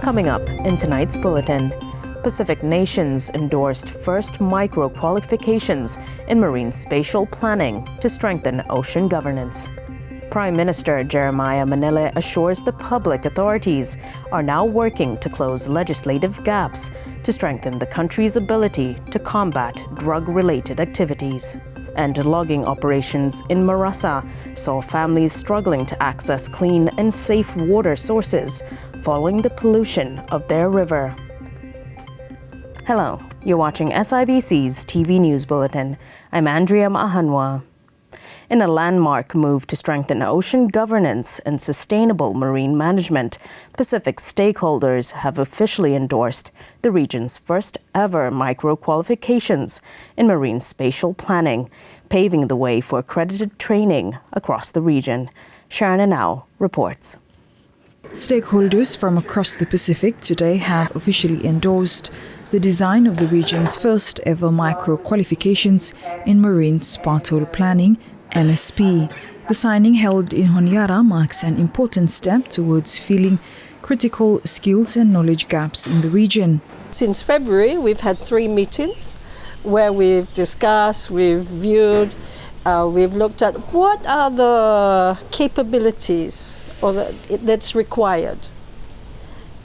Coming up in tonight's bulletin, Pacific nations endorsed first micro-qualifications in marine spatial planning to strengthen ocean governance. Prime Minister Jeremiah Manile assures the public authorities are now working to close legislative gaps to strengthen the country's ability to combat drug-related activities. And logging operations in Marasa saw families struggling to access clean and safe water sources following the pollution of their river. Hello, you're watching SIBC's TV News Bulletin. I'm Andrea Mahanwa. In a landmark move to strengthen ocean governance and sustainable marine management, Pacific stakeholders have officially endorsed the region's first ever micro-qualifications in marine spatial planning, paving the way for accredited training across the region. Sharon Anau reports. Stakeholders from across the Pacific today have officially endorsed the design of the region's first ever micro-qualifications in marine spatial planning, MSP. The signing held in Honiara marks an important step towards filling critical skills and knowledge gaps in the region. Since February, we've had 3 meetings where we've discussed, we've viewed, we've looked at what are the capabilities that's required.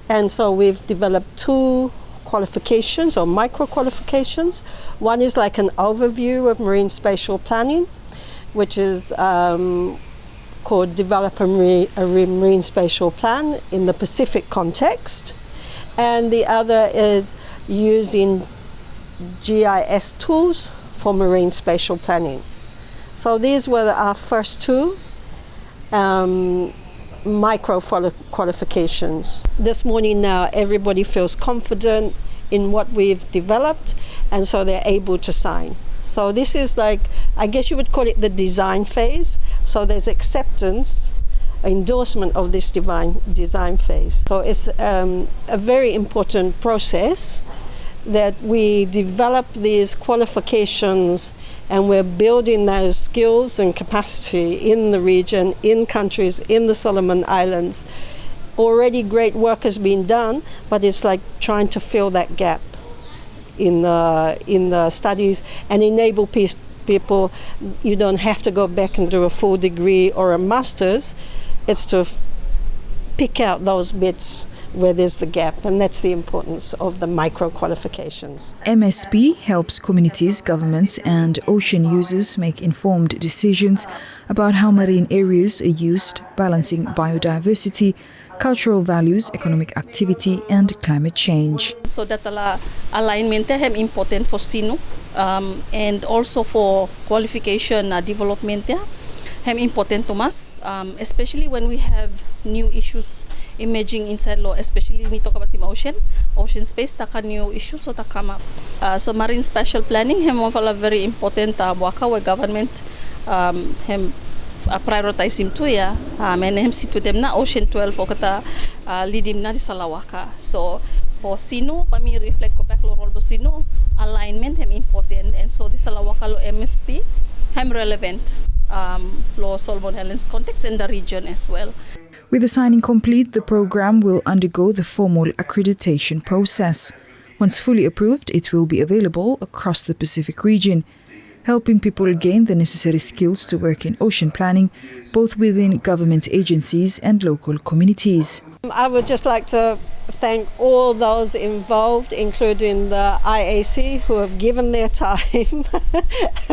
And so we've developed 2 qualifications or micro-qualifications. One is like an overview of marine spatial planning, which is called Develop a Marine Spatial Plan in the Pacific context. And the other is using GIS tools for marine spatial planning. So these were our first 2 micro-qualifications. This morning now everybody feels confident in what we've developed, and so they're able to sign. So this is like, I guess you would call it the design phase. So there's acceptance, endorsement of this design phase. So it's a very important process that we develop these qualifications and we're building those skills and capacity in the region, in countries, in the Solomon Islands. Already great work has been done, but it's like trying to fill that gap in the studies and enable people. You don't have to go back and do a full degree or a master's. It's to pick out those bits where there's the gap, and that's the importance of the micro-qualifications. MSP helps communities, governments and ocean users make informed decisions about how marine areas are used, balancing biodiversity, cultural values, economic activity and climate change. So that alignment is important for SINU and also for qualification development is important to us, especially when we have new issues emerging inside law, especially when we talk about the ocean space, taka new issues so that come up. So marine spatial planning is very important work where government prioritize him too, yeah. And him sit with them na Ocean 12 o kata lead him na di Salawaka. So for SINU, pami reflect ko back lo role SINU, alignment him important, and so the Salawaka lo MSP him relevant lo Solomon Islands context in the region as well. With the signing complete, the program will undergo the formal accreditation process. Once fully approved, it will be available across the Pacific region, helping people gain the necessary skills to work in ocean planning, both within government agencies and local communities. I would just like to thank all those involved, including the IAC, who have given their time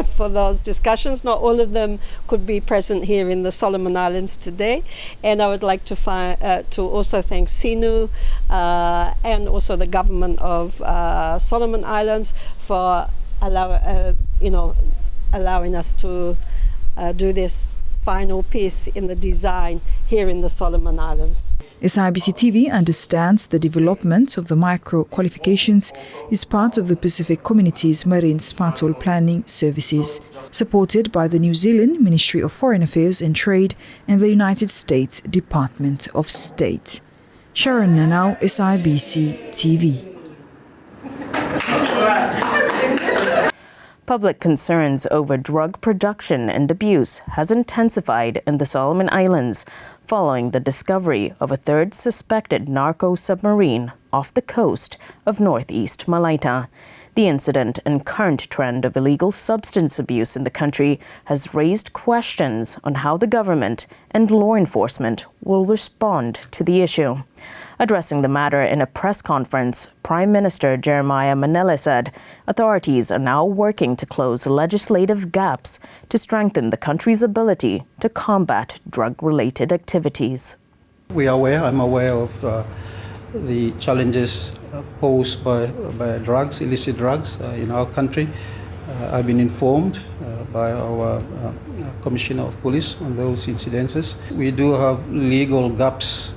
for those discussions. Not all of them could be present here in the Solomon Islands today. And I would like to also thank SINU and also the government of Solomon Islands for allowing us to do this final piece in the design here in the Solomon Islands. SIBC TV understands the development of the micro-qualifications is part of the Pacific Community's marine spatial planning services, supported by the New Zealand Ministry of Foreign Affairs and Trade and the United States Department of State. Sharon Nanau, SIBC TV. Public concerns over drug production and abuse has intensified in the Solomon Islands following the discovery of a third suspected narco submarine off the coast of northeast Malaita. The incident and current trend of illegal substance abuse in the country has raised questions on how the government and law enforcement will respond to the issue. Addressing the matter in a press conference, Prime Minister Jeremiah Manele said authorities are now working to close legislative gaps to strengthen the country's ability to combat drug-related activities. I'm aware of the challenges posed by drugs, illicit drugs in our country. I've been informed by our Commissioner of Police on those incidences. We do have legal gaps.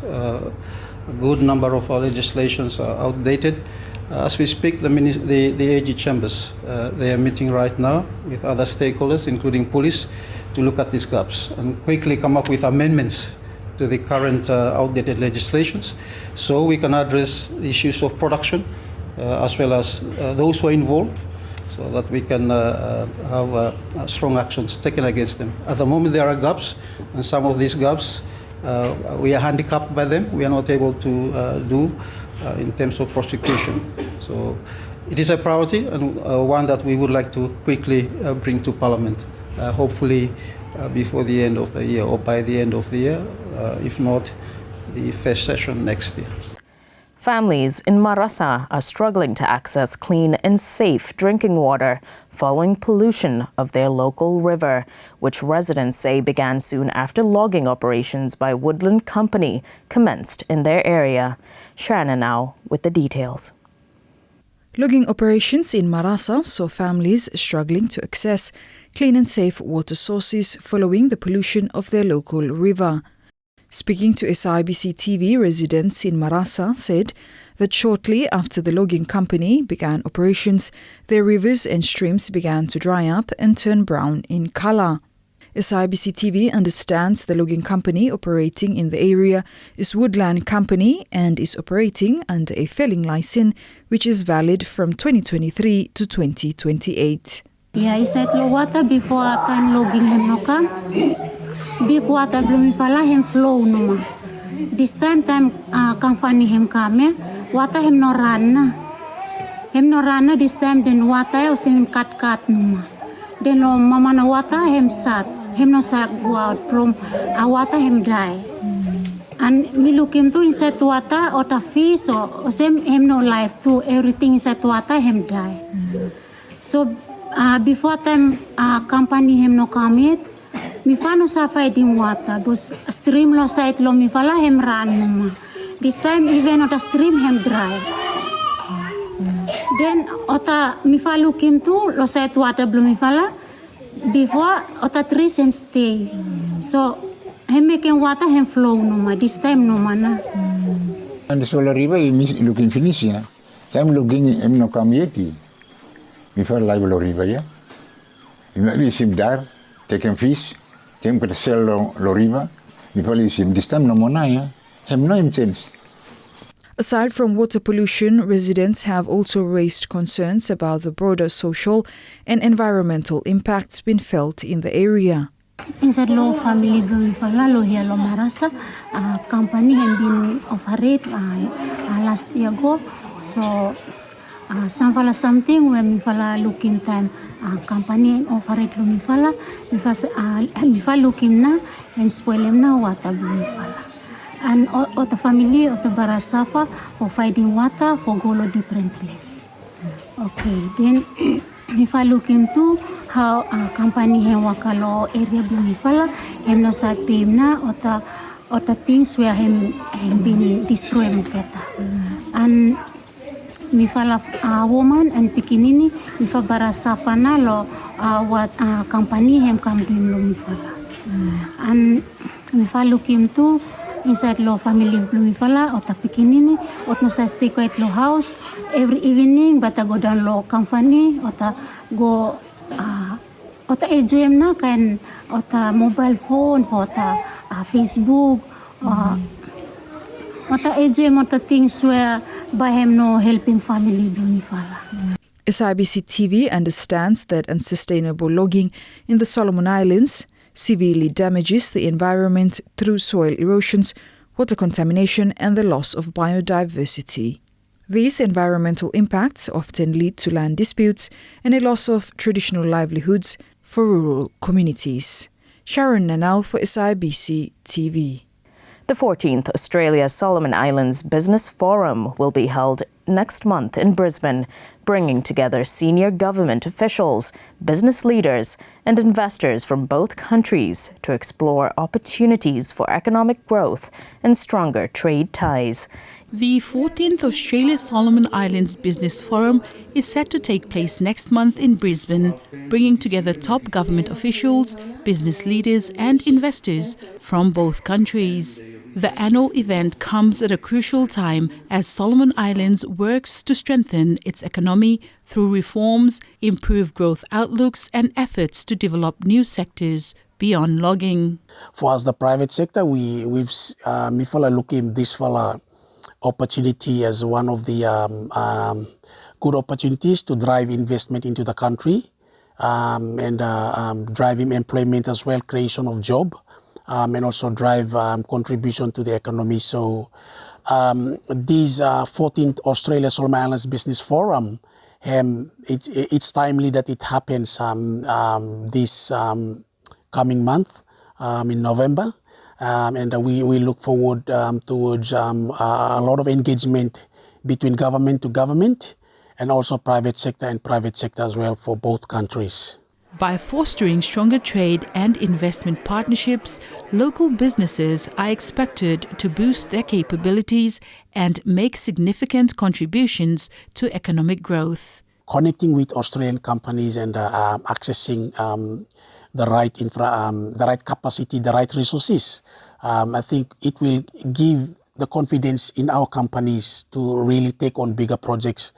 A good number of our legislations are outdated. As we speak, the AG chambers, they are meeting right now with other stakeholders, including police, to look at these gaps and quickly come up with amendments to the current outdated legislations, so we can address issues of production as well as those who are involved, so that we can have strong actions taken against them. At the moment there are gaps, and some of these gaps we are handicapped by them. We are not able to do in terms of prosecution. So it is a priority and one that we would like to quickly bring to Parliament, hopefully before the end of the year or by the end of the year, if not the first session next year. Families in Marasa are struggling to access clean and safe drinking water following pollution of their local river, which residents say began soon after logging operations by Woodland Company commenced in their area. Sharna now with the details. Logging operations in Marasa saw families struggling to access clean and safe water sources following the pollution of their local river. Speaking to SIBC TV, residents in Marasa said that shortly after the logging company began operations, their rivers and streams began to dry up and turn brown in color. SIBC TV understands the logging company operating in the area is Woodland Company and is operating under a felling license which is valid from 2023 to 2028. Yeah, I said water before time logging him no come. Big water blooming fala him flow no ma. This time company him come, water him no run. Him no run this time then water also him cut no ma. Then no mama na water him sat. Him no sa go out from water him dry. And me look into inside water or the fish or same him no life too. Everything inside water him dry. So before time company him no come it, me fano sa fighting water. Bus stream lo side lo me fala him run no ma. This time even on the stream him dry. Then ota me fa look into lo side water blue me fala. Before ota trees him stay, so him making water him flow no ma. This time no ma na. And the solar river is looking finish ya. Time looking him no come yet. Before live river ya. Him receive dar, taking fish, him could sell lo river. Before him this time no more na ya. Him no him change. Aside from water pollution, residents have also raised concerns about the broader social and environmental impacts being felt in the area. Inside law family Blumifala, law here law Marasa, company have been operate last year ago. So something when Mifala looking time company operate Blumifala, Mifala looking na and spoil him na water Blumifala. And all the family of the Barasafa for finding water for go to different place. Okay, then if I look into how company have wakalo area Blumifala, hem no sa team na or the things where him been destroyed muketa. And Mifala woman and pikinini Mifa Barasafa na lo what company hem come doing Blumifala. And Mifa look into inside law family Blumifala or the pikinini or no sa stay quiet law house every evening but go down law company or the go or the AGM na kan or the mobile phone for the Facebook or the AGM or the things where by him no helping family Blumifala. SIBC TV understands that unsustainable logging in the Solomon Islands severely damages the environment through soil erosions, water contamination, and the loss of biodiversity. These environmental impacts often lead to land disputes and a loss of traditional livelihoods for rural communities. Sharon Nanal for SIBC TV. The 14th Australia Solomon Islands Business Forum will be held next month in Brisbane, bringing together senior government officials, business leaders, and investors from both countries to explore opportunities for economic growth and stronger trade ties. The 14th Australia Solomon Islands Business Forum is set to take place next month in Brisbane, bringing together top government officials, business leaders and investors from both countries. The annual event comes at a crucial time as Solomon Islands works to strengthen its economy through reforms, improve growth outlooks and efforts to develop new sectors beyond logging. For us, the private sector, we've looking this for opportunity as one of the good opportunities to drive investment into the country and driving employment as well, creation of job, and also drive contribution to the economy. So this 14th Australia Solomon Islands Business Forum, it's timely that it happens this coming month in November. And we look forward towards a lot of engagement between government to government and also private sector and private sector as well for both countries. By fostering stronger trade and investment partnerships, local businesses are expected to boost their capabilities and make significant contributions to economic growth. Connecting with Australian companies and accessing the right capacity, the right resources. I think it will give the confidence in our companies to really take on bigger projects.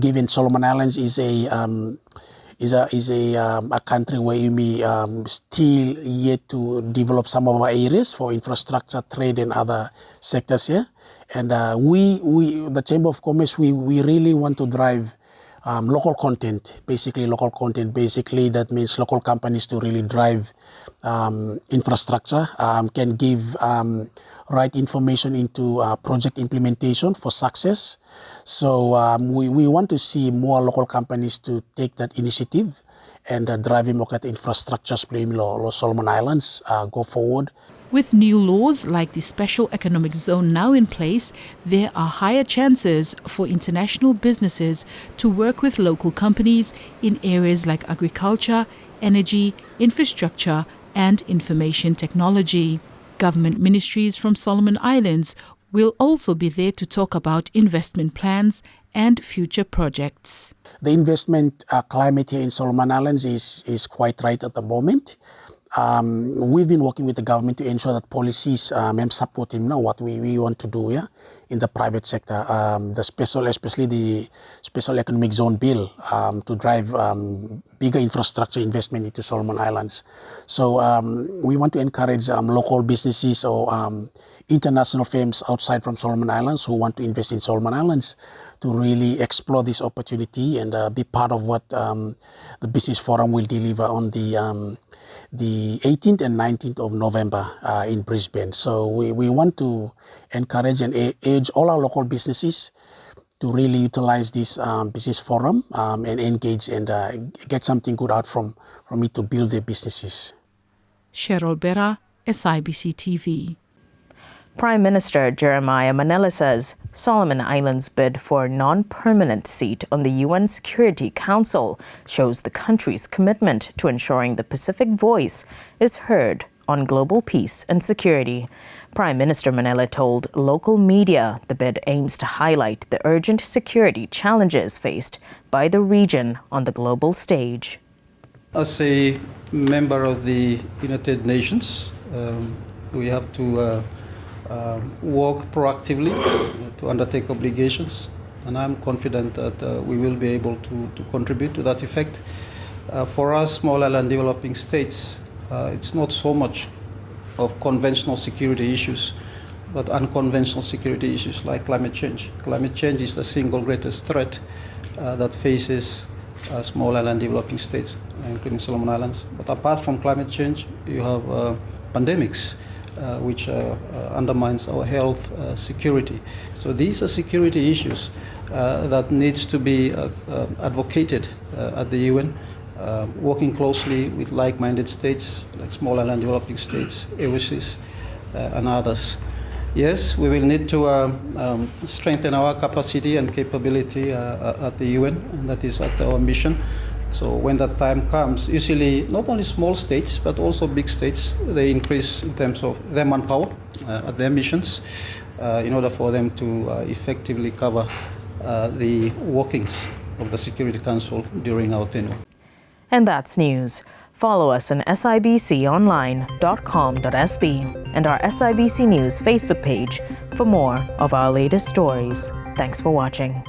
Given Solomon Islands is a country where you may still yet to develop some of our areas for infrastructure, trade, and other sectors here. And we the Chamber of Commerce, we really want to drive local content. Basically that means local companies to really drive infrastructure, can give right information into project implementation for success. So we want to see more local companies to take that initiative and driving market infrastructures playing Solomon Islands go forward. With new laws like the Special Economic Zone now in place, there are higher chances for international businesses to work with local companies in areas like agriculture, energy, infrastructure, and information technology. Government ministries from Solomon Islands will also be there to talk about investment plans and future projects. The investment climate here in Solomon Islands is quite right at the moment. We've been working with the government to ensure that policies support what we want to do here in the private sector. Especially the Special Economic Zone Bill to drive bigger infrastructure investment into Solomon Islands. So we want to encourage local businesses or international firms outside from Solomon Islands who want to invest in Solomon Islands to really explore this opportunity and be part of what the Business Forum will deliver on the 18th and 19th of November in Brisbane. So we want to encourage and urge all our local businesses to really utilize this business forum and engage and get something good out from it to build their businesses. Cheryl Berra, SIBC TV. Prime Minister Jeremiah Manella says Solomon Islands' bid for a non-permanent seat on the UN Security Council shows the country's commitment to ensuring the Pacific voice is heard on global peace and security. Prime Minister Manella told local media the bid aims to highlight the urgent security challenges faced by the region on the global stage. As a member of the United Nations, we have to work proactively to undertake obligations, and I'm confident that we will be able to contribute to that effect. For us, small island developing states, it's not so much of conventional security issues, but unconventional security issues like climate change. Climate change is the single greatest threat that faces small island developing states, including Solomon Islands. But apart from climate change, you have pandemics, which undermines our health security. So these are security issues that needs to be advocated at the UN, working closely with like-minded states, like small island developing states, AOCs, and others. Yes, we will need to strengthen our capacity and capability at the UN, and that is at our mission. So when that time comes, usually not only small states, but also big states, they increase in terms of their manpower at their missions in order for them to effectively cover the workings of the Security Council during our tenure. And that's news. Follow us on sibconline.com.sb and our SIBC News Facebook page for more of our latest stories. Thanks for watching.